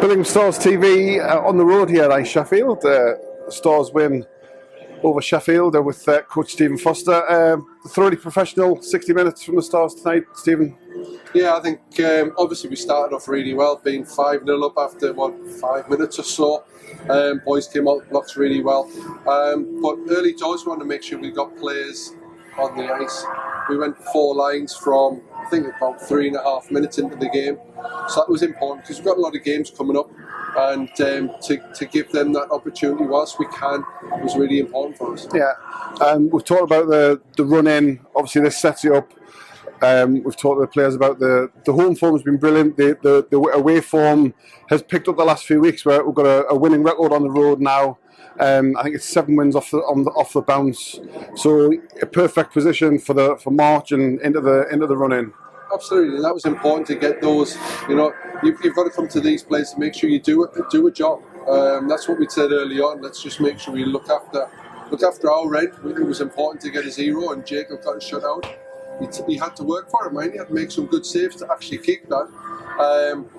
Billingham Stars TV on the road here at Sheffield. Stars win over Sheffield with Coach Stephen Foster. Thoroughly professional 60 minutes from the Stars tonight, Stephen. Yeah, I think obviously we started off really well, being 5-0 up after 5 minutes or so. Boys came out blocks really well, but early doors we wanted to make sure we got players on the ice. We went 4 lines from I think about 3.5 minutes into the game, so that was important because we've got a lot of games coming up, and to give them that opportunity whilst we can was really important for us. Yeah, we've talked about the run in. Obviously, this sets you up. We've talked to the players about the home form has been brilliant. The away form has picked up the last few weeks. Where we've got a winning record on the road now. I think it's 7 wins off the bounce. So a perfect position for March and into the run in. Absolutely, and that was important to get those. You know, you've got to come to these places to make sure you do a job. That's what we said early on. Let's just make sure we look after our end. It was important to get a 0, and Jacob got a shutout. He had to work for it, man. He had to make some good saves to actually keep that.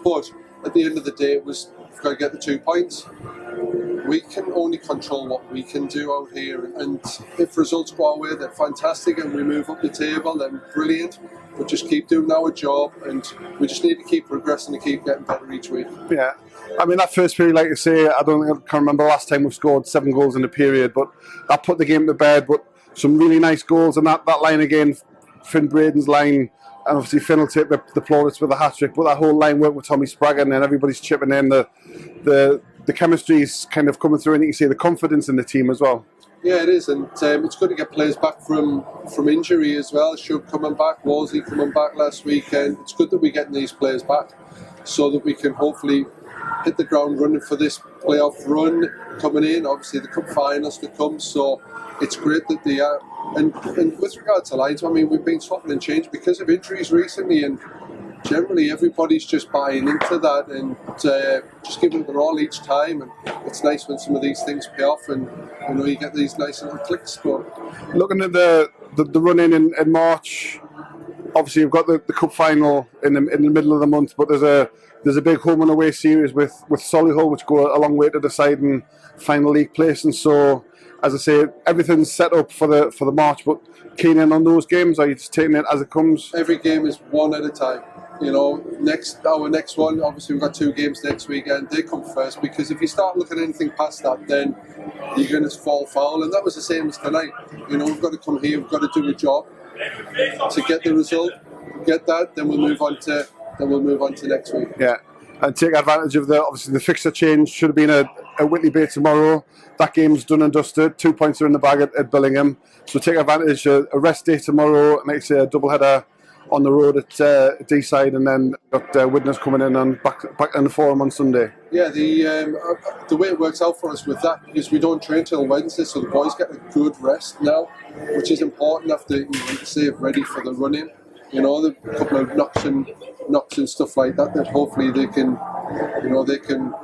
But at the end of the day, it was we've got to get the 2 points. We can only control what we can do out here, and if results go our way, then fantastic, and we move up the table, then brilliant. But just keep doing our job, and we just need to keep progressing and keep getting better each week. Yeah, I mean that first period, like you say, I can't remember the last time we scored 7 goals in a period, but that put the game to bed. But some really nice goals, and that line again. Finn Braden's line, and obviously Finn will take the plaudits with a hat-trick, but that whole line work with Tommy Spraggan and everybody's chipping in, the chemistry's kind of coming through, and you can see the confidence in the team as well. Yeah, it is, and it's good to get players back from injury as well. Shug coming back, Wolsey coming back last weekend. It's good that we're getting these players back so that we can hopefully hit the ground running for this playoff run coming in. Obviously the cup finals to come, so it's great that they are. And with regard to lines, I mean, we've been swapping and changing because of injuries recently, and generally everybody's just buying into that and just giving it their all each time. And it's nice when some of these things pay off, and you know you get these nice little clicks. But looking at the run in March, obviously you've got the cup final in the middle of the month, but there's a big home and away series with Solihull, which go a long way to deciding final league place, and so. As I say, everything's set up for the March, but keen in on those games, are you just taking it as it comes? Every game is one at a time. You know, our next one, obviously we've got 2 games next weekend, they come first, because if you start looking at anything past that, then you're going to fall foul, and that was the same as tonight. You know, we've got to come here, we've got to do a job to get the result, get that, then we'll move on to next week. Yeah. And take advantage of obviously the fixture change. Should have been a Whitley Bay tomorrow. That game's done and dusted. 2 points are in the bag at Billingham. So take advantage of a rest day tomorrow. It makes a double header on the road at D-side, and then got Widnes coming in and back in the forum on Sunday. Yeah, the way it works out for us with that is we don't train till Wednesday, so the boys get a good rest now, which is important after you save ready for the run-in. You know, the couple of knocks and stuff like that. That hopefully they can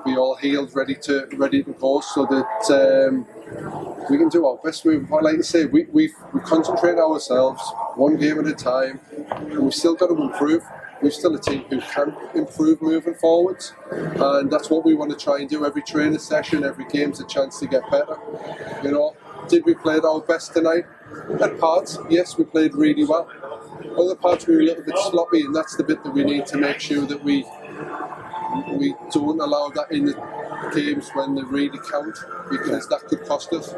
be all healed, ready to go, so that we can do our best. Like I say, we concentrate ourselves one game at a time, and we've still got to improve. We're still a team who can improve moving forwards, and that's what we want to try and do. Every training session, every game's a chance to get better. You know, did we play at our best tonight? At parts, yes, we played really well. Other parts we were a little bit sloppy, and that's the bit that we need to make sure that we don't allow that in the games when they really count, because that could cost us.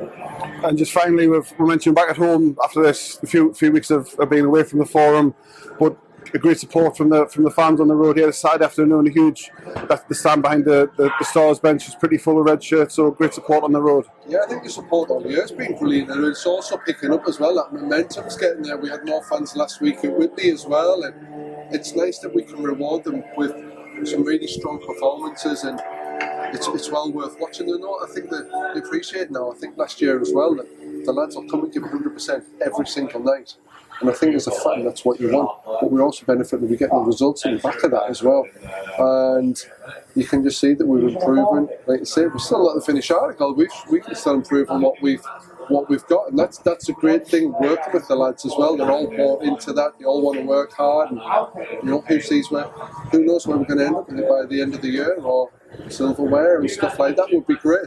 And just finally, we've mentioned back at home after this a few weeks of being away from the forum, but a great support from the fans on the road here this Saturday afternoon. The stand behind the Stars bench is pretty full of red shirts, so great support on the road. Yeah, I think the support all year has been brilliant, and it's also picking up as well. That momentum's getting there. We had more fans last week at Whitley as well, and it's nice that we can reward them with some really strong performances, and it's well worth watching. I think they appreciate now. I think last year as well that the lads will come and give 100% every single night. And I think as a fan, that's what you want. But we're also benefiting from getting the results in the back of that as well. And you can just see that we're improving. Like I say, we're still not the finished article. We can still improve on what we've got, and that's a great thing. Working with the lads as well, they're all bought into that. They all want to work hard, and you know, who knows where we're going to end up by the end of the year, or silverware and stuff like that would be great.